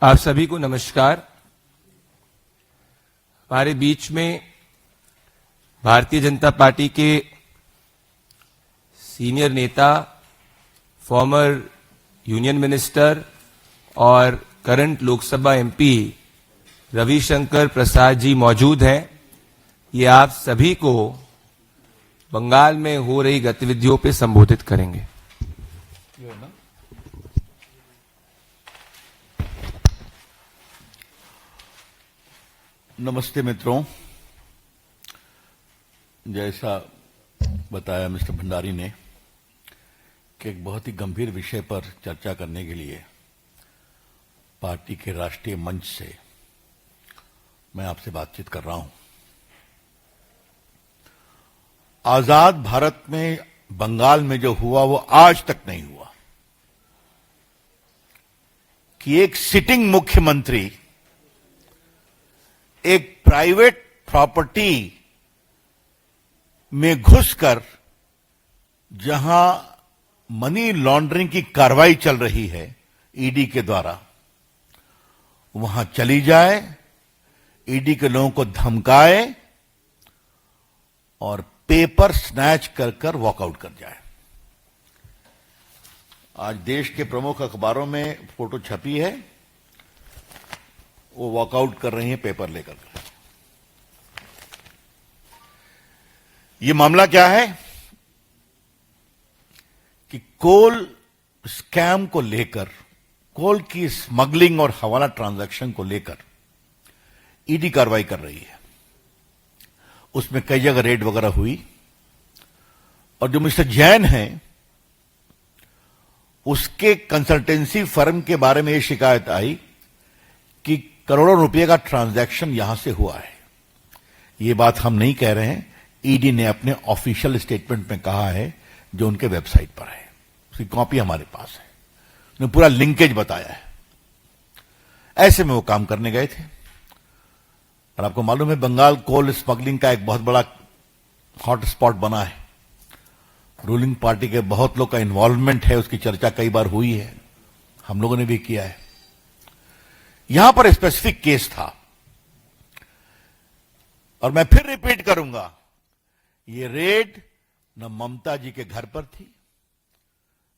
आप सभी को नमस्कार। हमारे बीच में भारतीय जनता पार्टी के सीनियर नेता, फॉर्मर यूनियन मिनिस्टर और करंट लोकसभा एमपी रविशंकर प्रसाद जी मौजूद हैं। ये आप सभी को बंगाल में हो रही गतिविधियों पर संबोधित करेंगे। नमस्ते मित्रों, जैसा बताया मिस्टर भंडारी ने कि एक बहुत ही गंभीर विषय पर चर्चा करने के लिए पार्टी के राष्ट्रीय मंच से मैं आपसे बातचीत कर रहा हूं। आजाद भारत में बंगाल में जो हुआ वो आज तक नहीं हुआ कि एक सिटिंग मुख्यमंत्री एक प्राइवेट प्रॉपर्टी में घुसकर जहां मनी लॉन्ड्रिंग की कार्रवाई चल रही है ईडी के द्वारा, वहां चली जाए, ईडी के लोगों को धमकाए और पेपर स्नैच कर वॉकआउट कर जाए। आज देश के प्रमुख अखबारों में फोटो छपी है, वो वॉकआउट कर रही हैं पेपर लेकर। ये मामला क्या है कि कोल स्कैम को लेकर, कोल की स्मगलिंग और हवाला ट्रांजैक्शन को लेकर ईडी कार्रवाई कर रही है। उसमें कई जगह रेड वगैरह हुई और जो मिस्टर जैन हैं उसके कंसल्टेंसी फर्म के बारे में यह शिकायत आई कि करोड़ों रुपए का ट्रांजैक्शन यहां से हुआ है। यह बात हम नहीं कह रहे हैं, ईडी ने अपने ऑफिशियल स्टेटमेंट में कहा है जो उनके वेबसाइट पर है, उसकी कॉपी हमारे पास है। उन्होंने पूरा लिंकेज बताया है। ऐसे में वो काम करने गए थे और आपको मालूम है बंगाल कोल स्मगलिंग का एक बहुत बड़ा हॉट स्पॉट बना है। रूलिंग पार्टी के बहुत लोग का इन्वॉल्वमेंट है, उसकी चर्चा कई बार हुई है, हम लोगों ने भी किया है। यहां पर स्पेसिफिक केस था और मैं फिर रिपीट करूंगा, ये रेड न ममता जी के घर पर थी,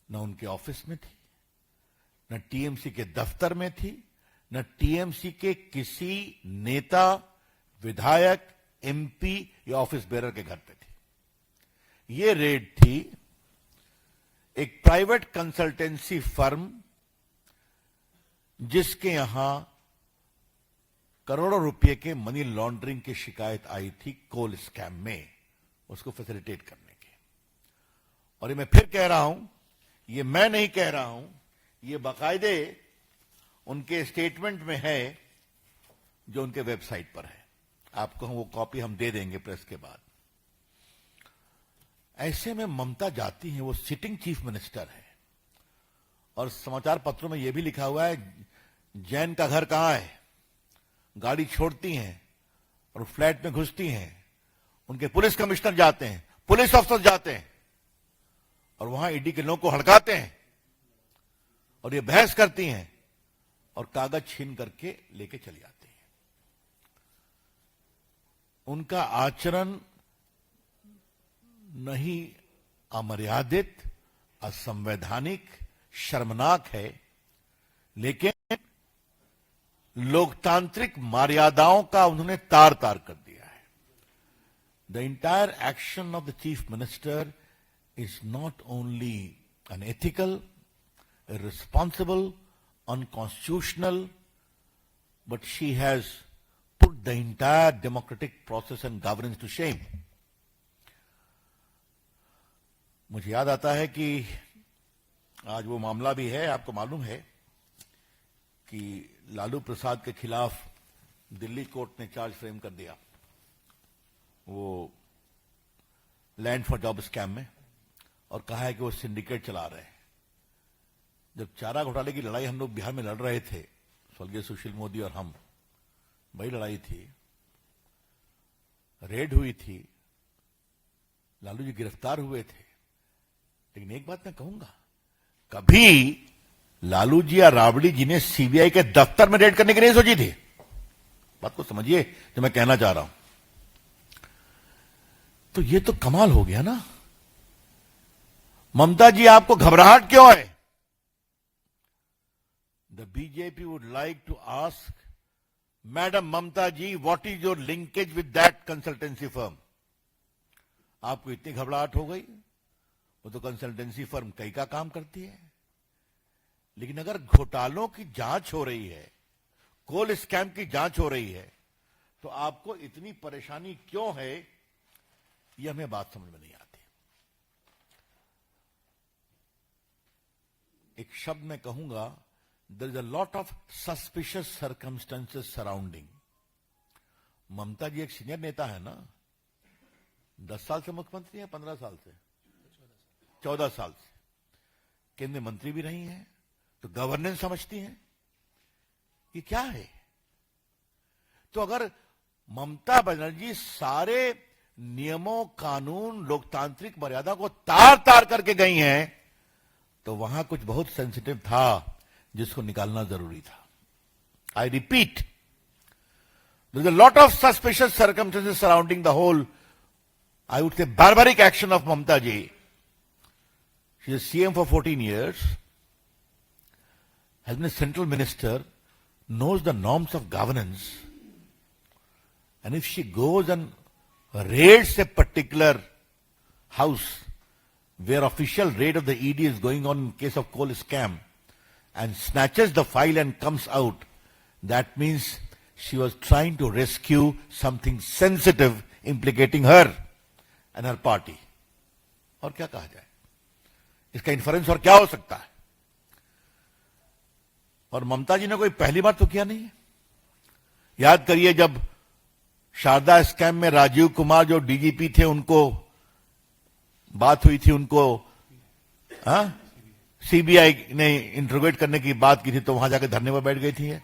न उनके ऑफिस में थी, न टीएमसी के दफ्तर में थी, न टीएमसी के किसी नेता, विधायक, एमपी या ऑफिस बेरर के घर पे थी। ये रेड थी एक प्राइवेट कंसल्टेंसी फर्म जिसके यहां करोड़ों रुपए के मनी लॉन्ड्रिंग की शिकायत आई थी कोल स्कैम में, उसको फैसिलिटेट करने के। और ये मैं फिर कह रहा हूं, ये मैं नहीं कह रहा हूं, ये बाकायदे उनके स्टेटमेंट में है जो उनके वेबसाइट पर है। आपको वो कॉपी हम दे देंगे प्रेस के बाद। ऐसे में ममता जाती हैं, वो सिटिंग चीफ मिनिस्टर है और समाचार पत्रों में यह भी लिखा हुआ है जैन का घर कहां है। गाड़ी छोड़ती हैं और फ्लैट में घुसती हैं, उनके पुलिस कमिश्नर जाते हैं, पुलिस अफसर जाते हैं और वहां ईडी के लोगों को हड़काते हैं और ये बहस करती हैं और कागज छीन करके लेके चली आती हैं। उनका आचरण नहीं अमर्यादित, असंवैधानिक, शर्मनाक है, लेकिन लोकतांत्रिक मर्यादाओं का उन्होंने तार तार कर दिया है। The entire action of the chief minister is not only unethical, irresponsible, unconstitutional, but she has put the entire democratic process and governance to shame. मुझे याद आता है कि आज वो मामला भी है, आपको मालूम है कि लालू प्रसाद के खिलाफ दिल्ली कोर्ट ने चार्ज फ्रेम कर दिया, वो लैंड फॉर जॉब स्कैम में, और कहा है कि वो सिंडिकेट चला रहे हैं। जब चारा घोटाले की लड़ाई हम लोग बिहार में लड़ रहे थे, स्वर्गीय सुशील मोदी और हम, बड़ी लड़ाई थी, रेड हुई थी, लालू जी गिरफ्तार हुए थे। लेकिन एक बात मैं कहूंगा, कभी लालू जी या राबड़ी जी ने सीबीआई के दफ्तर में रेड करने की नहीं सोची थी? बात को समझिए जो मैं कहना चाह रहा हूं। तो ये तो कमाल हो गया ना। ममता जी, आपको घबराहट क्यों है? The BJP would like to ask madam Mamata ji, what is your linkage with that consultancy firm? आपको इतनी घबराहट हो गई? वो तो कंसल्टेंसी फर्म कई का काम करती है। लेकिन अगर घोटालों की जांच हो रही है, कोल स्कैम की जांच हो रही है, तो आपको इतनी परेशानी क्यों है? यह हमें बात समझ में नहीं आती। एक शब्द में कहूंगा, there is a lot of suspicious circumstances surrounding. Mamata ji एक सीनियर नेता है ना, 10 साल से मुख्यमंत्री है, 15 साल से, 14 साल से केंद्रीय मंत्री भी रही हैं, तो गवर्नेंस समझती हैं। ये क्या है? तो अगर ममता बनर्जी सारे नियमों, कानून, लोकतांत्रिक मर्यादा को तार तार करके गई हैं, तो वहां कुछ बहुत सेंसिटिव था जिसको निकालना जरूरी था। I repeat, there is a lot of suspicious circumstances surrounding the whole, I would say, barbaric action of Mamta ji. She is CM for 14 years, has been a central minister, knows the norms of governance, and if she goes and raids a particular house where official raid of the ED is going on in case of coal scam and snatches the file and comes out, that means she was trying to rescue something sensitive implicating her and her party. और क्या कहा जाए? इसका inference और क्या हो सकता है? और ममता जी ने कोई पहली बार तो किया नहीं है। याद करिए, जब शारदा स्कैम में राजीव कुमार जो डीजीपी थे, उनको बात हुई थी, उनको सीबीआई ने इंट्रोगेट करने की बात की थी, तो वहां जाकर धरने पर बैठ गई थी।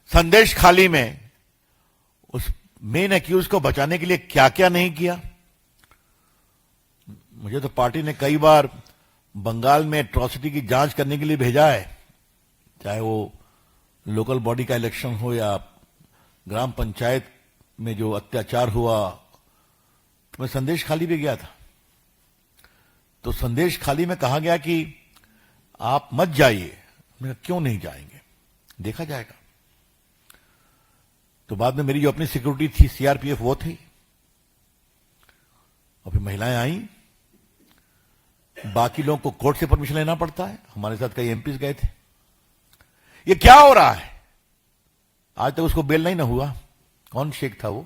संदेश खाली में उस मेन एक्यूज को बचाने के लिए क्या क्या नहीं किया। मुझे तो पार्टी ने कई बार बंगाल में एट्रॉसिटी की जांच करने के लिए भेजा है, चाहे वो लोकल बॉडी का इलेक्शन हो या ग्राम पंचायत में जो अत्याचार हुआ। तो मैं संदेश खाली भी गया था, तो संदेश खाली में कहा गया कि आप मत जाइए। मैं कहा क्यों नहीं जाएंगे, देखा जाएगा। तो बाद में मेरी जो अपनी सिक्योरिटी थी, सीआरपीएफ, वो थी, और फिर महिलाएं आई। बाकी लोगों को कोर्ट से परमिशन लेना पड़ता है, हमारे साथ कई एमपीज गए थे। ये क्या हो रहा है? आज तक उसको बेल नहीं ना हुआ। कौन शेख था वो,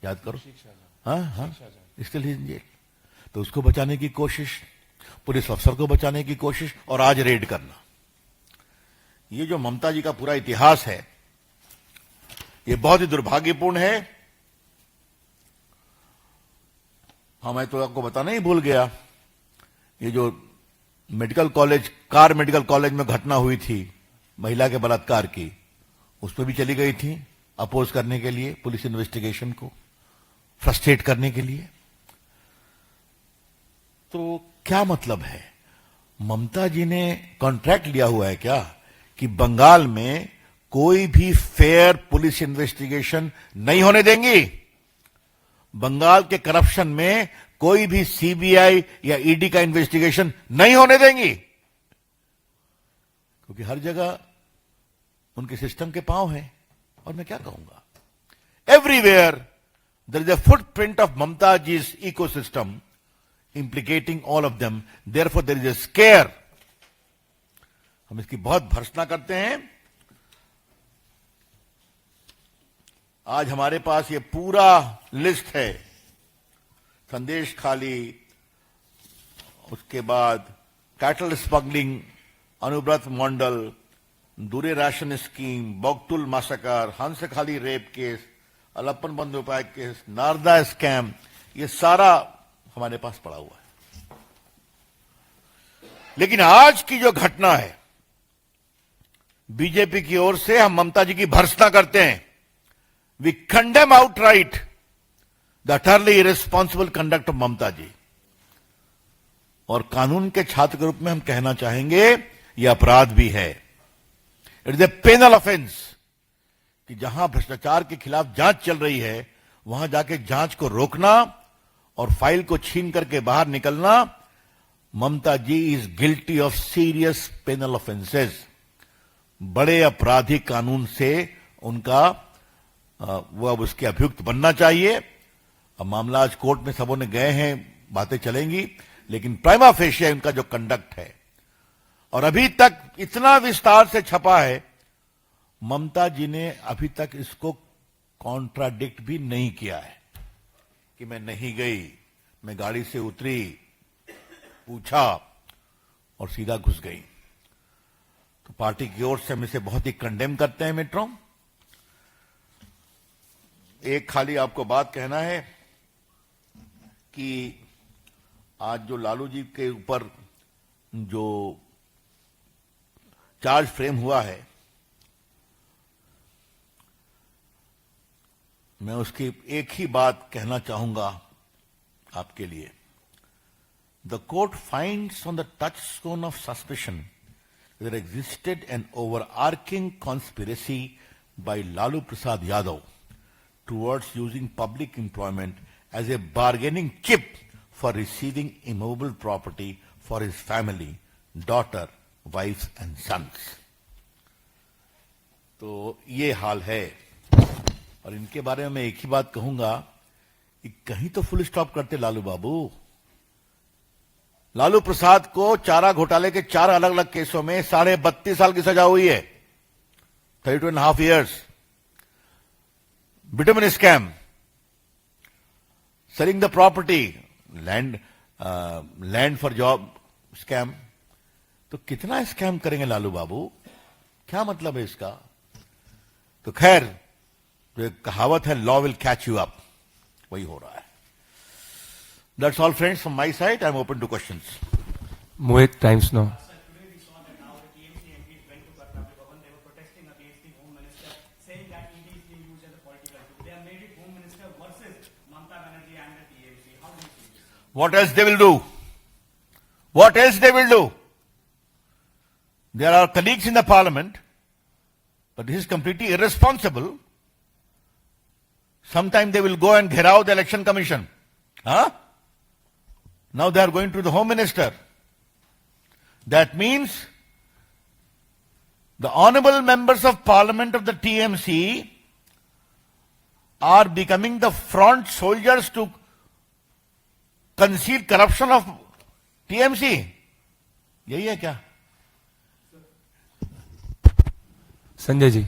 याद करो। हाँ, इसके लिए जेल। तो उसको बचाने की कोशिश, पुलिस अफसर को बचाने की कोशिश, और आज रेड करना। ये जो ममता जी का पूरा इतिहास है, ये बहुत ही दुर्भाग्यपूर्ण है। हाँ, मैं तो आपको बताना ही भूल गया, ये जो medical college, car medical college में घटना हुई थी महिला के बलात्कार की, उस पर भी चली गई थी अपोज करने के लिए, पुलिस इन्वेस्टिगेशन को फ्रस्ट्रेट करने के लिए। तो क्या मतलब है? ममता जी ने कॉन्ट्रैक्ट लिया हुआ है क्या कि बंगाल में कोई भी फेयर पुलिस इन्वेस्टिगेशन नहीं होने देंगी? बंगाल के करप्शन में कोई भी सीबीआई या ईडी का इन्वेस्टिगेशन नहीं होने देंगी? क्योंकि हर जगह उनके सिस्टम के पांव हैं। और मैं क्या कहूंगा, everywhere there is a footprint of Mamata जी's ecosystem implicating all of them. Therefore, there is a scare. हम इसकी बहुत भर्त्सना करते हैं। आज हमारे पास ये पूरा लिस्ट है। संदेश खाली, उसके बाद कैटल स्मगलिंग, अनुव्रत मंडल, दूरे ration scheme, बोगटुल massacre, Hanskhali rape case, Alapan Bandyopadhyay case, Narada scam, ये सारा हमारे पास पड़ा हुआ है। लेकिन आज की जो घटना है, बीजेपी की ओर से हम ममता जी की भर्त्सना करते हैं। We condemn outright the utterly irresponsible conduct of Mamata ji. और कानून के छात्र के रूप में हम कहना चाहेंगे यह अपराध भी है। It is a penal offence कि जहां भ्रष्टाचार के खिलाफ जांच चल रही है वहां जाके जांच को रोकना और फाइल को छीन करके बाहर निकलना। Mamata ji is guilty of serious penal offences. बड़े आपराधिक कानून से उनका वो अब उसके अभियुक्त बनना चाहिए। अब मामला आज कोर्ट में सबों ने गए हैं, बातें चलेंगी, लेकिन प्राइमा फेशिया उनका जो कंडक्ट है और अभी तक इतना विस्तार से छपा है, ममता जी ने अभी तक इसको कॉन्ट्राडिक्ट भी नहीं किया है कि मैं नहीं गई, मैं गाड़ी से उतरी, पूछा और सीधा घुस गई। तो पार्टी की ओर से हम इसे बहुत ही कंडेम करते हैं मित्रों। एक खाली आपको बात कहना है कि आज जो लालू जी के ऊपर जो चार्ज फ्रेम हुआ है, मैं उसकी एक ही बात कहना चाहूंगा आपके लिए। The court finds on the touchstone of suspicion there existed an overarching conspiracy by Lalu Prasad Yadav towards using public employment as a bargaining chip for receiving immovable property for his family, daughter, wives and sons. तो ये हाल है और इनके बारे में मैं एक ही बात कहूंगा कि कहीं तो फुल स्टॉप करते लालू बाबू। लालू प्रसाद को चारा घोटाले के 4 अलग अलग केसों में 32.5 साल की सजा हुई है, 32.5 years। Bitumen scam, selling the property, land for job scam. तो कितना स्कैम करेंगे लालू बाबू, क्या मतलब है इसका? तो खैर, तो एक कहावत है, law will catch you up, वही हो रहा है। That's all, friends, from my side. I'm open to questions. Mohit, Times Now. Today we saw that now the TMC MPs went to Karnataka Bhavan. They were protesting against the Home Minister, saying that ED is being used as a political tool. They have made it Home Minister versus Mamata Banerjee and the TMC. How do you see this? What else they will do? What else they will do? There are colleagues in the parliament, but this is completely irresponsible. Sometime they will go and gherao the election commission. Huh? Now they are going to the Home Minister. That means the honorable members of parliament of the TMC are becoming the front soldiers to conceal corruption of TMC. यही है क्या? संजय जी।